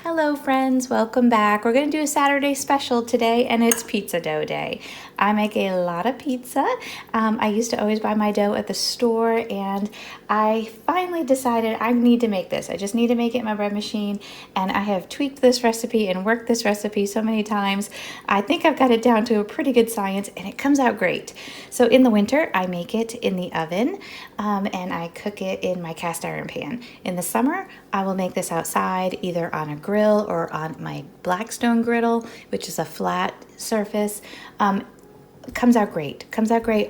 Hello friends, welcome back. We're going to do a Saturday special today and it's pizza dough day. I make a lot of pizza. I used to always buy my dough at the store and I finally decided I need to make this. I just need to make it in my bread machine, and I have tweaked this recipe and worked this recipe so many times. I think I've got it down to a pretty good science and it comes out great. So in the winter I make it in the oven and I cook it in my cast iron pan. In the summer I will make this outside either on a grill or on my Blackstone griddle, which is a flat surface. Comes out great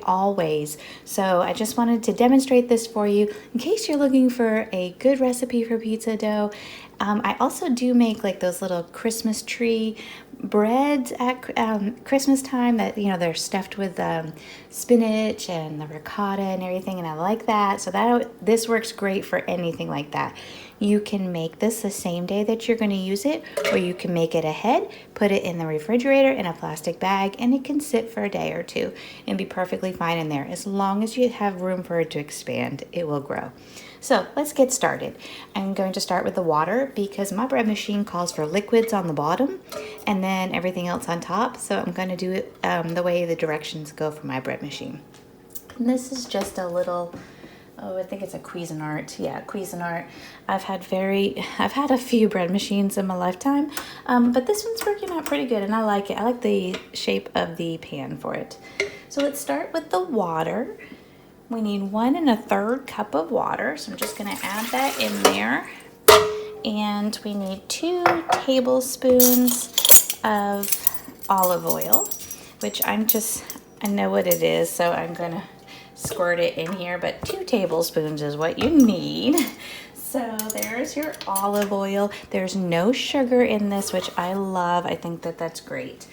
always. So I just wanted to demonstrate this for you in case you're looking for a good recipe for pizza dough. I also do make like those little Christmas tree breads at Christmas time that, you know, they're stuffed with spinach and the ricotta and everything, and I like that. So this works great for anything like that. You can make this the same day that you're going to use it, or you can make it ahead, put it in the refrigerator in a plastic bag, and it can sit for a day or two and be perfectly fine in there. As long as you have room for it to expand, it will grow. So let's get started. I'm going to start with the water because my bread machine calls for liquids on the bottom and then everything else on top. So I'm going to do it the way the directions go for my bread machine. And this is just a little, I think it's a Cuisinart. Yeah, Cuisinart. I've had a few bread machines in my lifetime, but this one's working out pretty good and I like it. I like the shape of the pan for it. So let's start with the water. We need 1 1/3 cup of water, so I'm just going to add that in there. And we need 2 tablespoons of olive oil, which I know what it is, so I'm going to squirt it in here, but 2 tablespoons is what you need. So there's your olive oil. There's no sugar in this, which I love. I think that's great.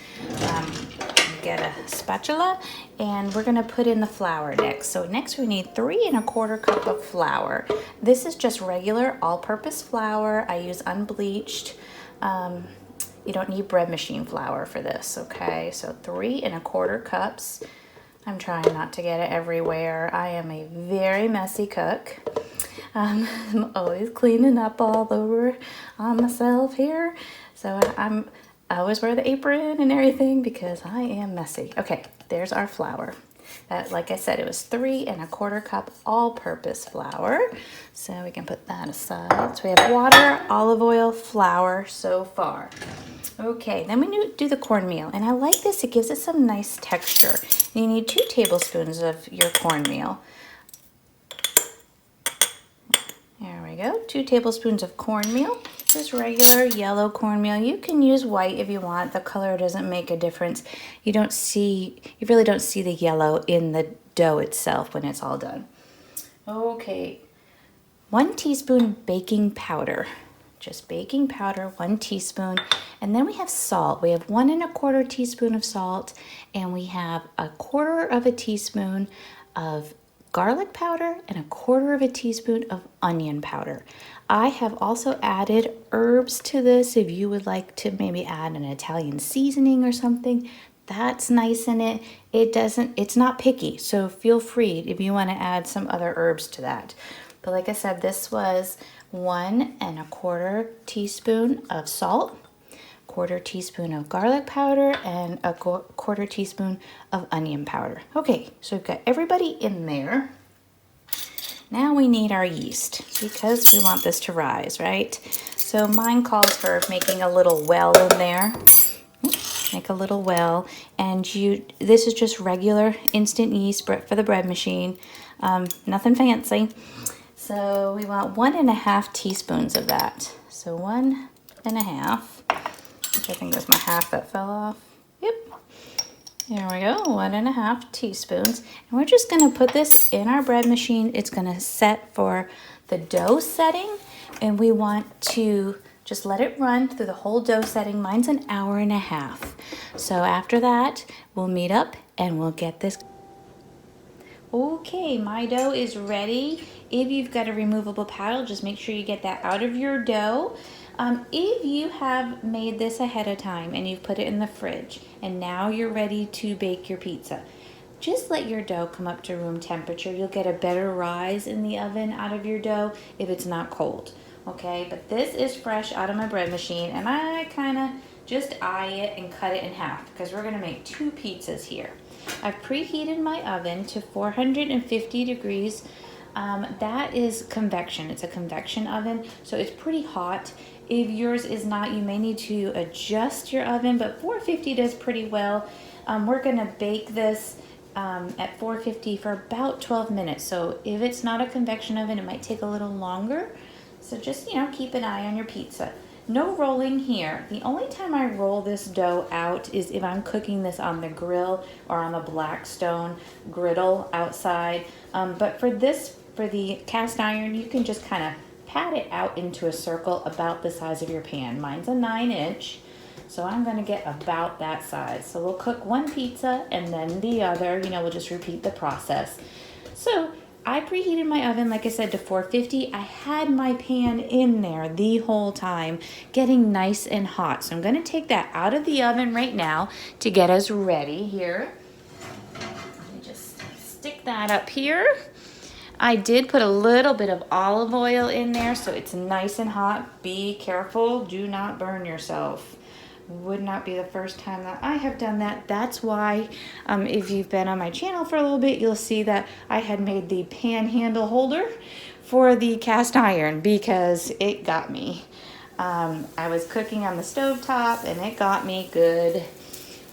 Get a spatula and we're gonna put in the flour next. So next we need 3 1/4 cup of flour. This is just regular all-purpose flour. I use unbleached. You don't need bread machine flour for this, okay? So 3 1/4 cups. I'm trying not to get it everywhere. I am a very messy cook. I'm always cleaning up all over on myself here. So I always wear the apron and everything because I am messy. Okay, there's our flour. That, like I said, it was 3 1/4 cup all-purpose flour. So we can put that aside. So we have water, olive oil, flour so far. Okay, then we do the cornmeal. And I like this, it gives it some nice texture. You need 2 tablespoons of your cornmeal. There we go, 2 tablespoons of cornmeal. Just regular yellow cornmeal. You can use white if you want. The color doesn't make a difference. You really don't see the yellow in the dough itself when it's all done. Okay, 1 teaspoon baking powder. Just baking powder, 1 teaspoon. And then we have salt. We have 1 1/4 teaspoon of salt, and we have 1/4 teaspoon of garlic powder and 1/4 teaspoon of onion powder. I have also added herbs to this. If you would like to maybe add an Italian seasoning or something, that's nice in it. It's not picky, so feel free if you want to add some other herbs to that. But like I said, this was 1 1/4 teaspoon of salt, 1/4 teaspoon of garlic powder, and 1/4 teaspoon of onion powder. Okay, so we've got everybody in there. Now we need our yeast because we want this to rise, right? So mine calls for making a little well in there. Make a little well, and this is just regular instant yeast for the bread machine, nothing fancy. So we want 1 1/2 teaspoons of that. So 1 1/2, which I think was my half that fell off. Yep. There we go, 1 1/2 teaspoons. And we're just gonna put this in our bread machine. It's gonna set for the dough setting, and we want to just let it run through the whole dough setting. Mine's 1.5 hours. So after that, we'll meet up and we'll get this. Okay, my dough is ready. If you've got a removable paddle, just make sure you get that out of your dough. If you have made this ahead of time and you've put it in the fridge and now you're ready to bake your pizza, just let your dough come up to room temperature. You'll get a better rise in the oven out of your dough if it's not cold. okay? But this is fresh out of my bread machine, and I kind of just eye it and cut it in half because we're gonna make 2 pizzas here. I've preheated my oven to 450 degrees. That is convection. It's a convection oven, so it's pretty hot. If yours is not, you may need to adjust your oven, but 450 does pretty well. We're gonna bake this at 450 for about 12 minutes. So if it's not a convection oven, it might take a little longer. So just, keep an eye on your pizza. No rolling here. The only time I roll this dough out is if I'm cooking this on the grill or on the Blackstone griddle outside. But for the cast iron, you can just kind of pat it out into a circle about the size of your pan. Mine's a 9-inch, so I'm gonna get about that size. So we'll cook one pizza and then the other, we'll just repeat the process. So I preheated my oven, like I said, to 450. I had my pan in there the whole time, getting nice and hot. So I'm gonna take that out of the oven right now to get us ready here. Let me just stick that up here. I did put a little bit of olive oil in there so it's nice and hot. Be careful, do not burn yourself. Would not be the first time that I have done that. That's why if you've been on my channel for a little bit, you'll see that I had made the pan handle holder for the cast iron because it got me. I was cooking on the stove top and it got me good.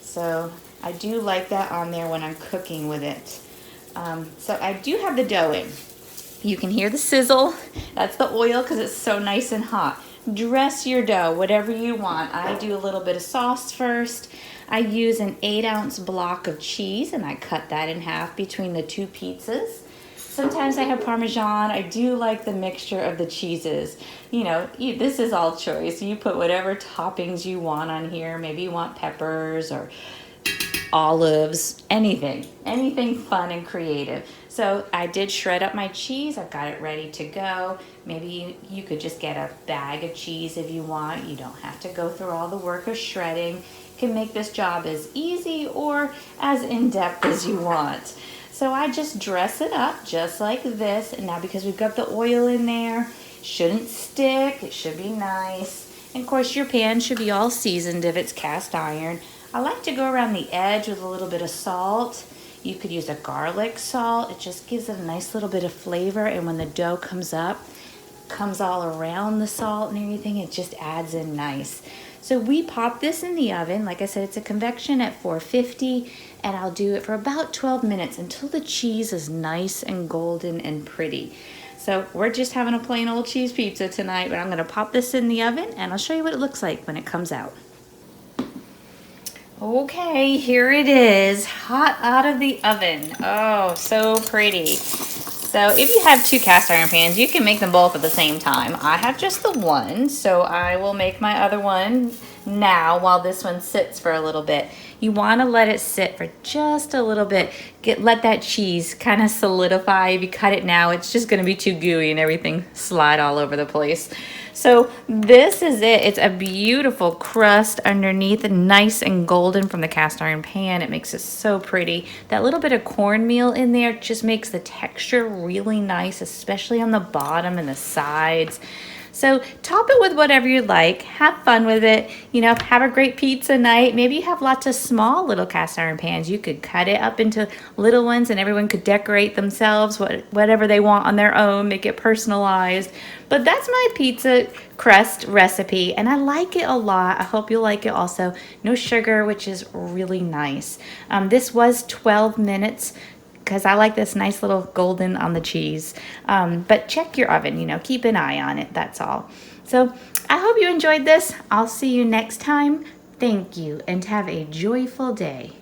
So I do like that on there when I'm cooking with it. So I do have the dough in. You can hear the sizzle. That's the oil because it's so nice and hot. Dress your dough, whatever you want. I do a little bit of sauce first. I use an 8-ounce block of cheese and I cut that in half between the 2 pizzas. Sometimes I have Parmesan. I do like the mixture of the cheeses. This is all choice. You put whatever toppings you want on here. Maybe you want peppers or olives, anything fun and creative. So I did shred up my cheese. I've got it ready to go. Maybe you could just get a bag of cheese if you want. You don't have to go through all the work of shredding. You can make this job as easy or as in-depth as you want. So I just dress it up just like this. And now because we've got the oil in there, it shouldn't stick. It should be nice. And of course your pan should be all seasoned if it's cast iron. I like to go around the edge with a little bit of salt. You could use a garlic salt. It just gives it a nice little bit of flavor. And when the dough comes up, comes all around the salt and everything, it just adds in nice. So we pop this in the oven. Like I said, it's a convection at 450, and I'll do it for about 12 minutes until the cheese is nice and golden and pretty. So we're just having a plain old cheese pizza tonight, but I'm gonna pop this in the oven and I'll show you what it looks like when it comes out. Okay, here it is, hot out of the oven. Oh, so pretty. So if you have 2 cast iron pans, you can make them both at the same time. I have just the one, so I will make my other one now while this one sits for a little bit. You want to let it sit for just a little bit. Let that cheese kind of solidify. If you cut it now, it's just going to be too gooey and everything slide all over the place. So this is it. It's a beautiful crust underneath, nice and golden from the cast iron pan. It makes it so pretty. That little bit of cornmeal in there just makes the texture really nice, especially on the bottom and the sides. So top it with whatever you like. Have fun with it. Have a great pizza night. Maybe you have lots of small little cast iron pans. You could cut it up into little ones and everyone could decorate themselves whatever they want on their own, make it personalized. But that's my pizza crust recipe and I like it a lot. I hope you'll like it also. No sugar, which is really nice. This was 12 minutes because I like this nice little golden on the cheese. But check your oven, keep an eye on it, that's all. So I hope you enjoyed this. I'll see you next time. Thank you and have a joyful day.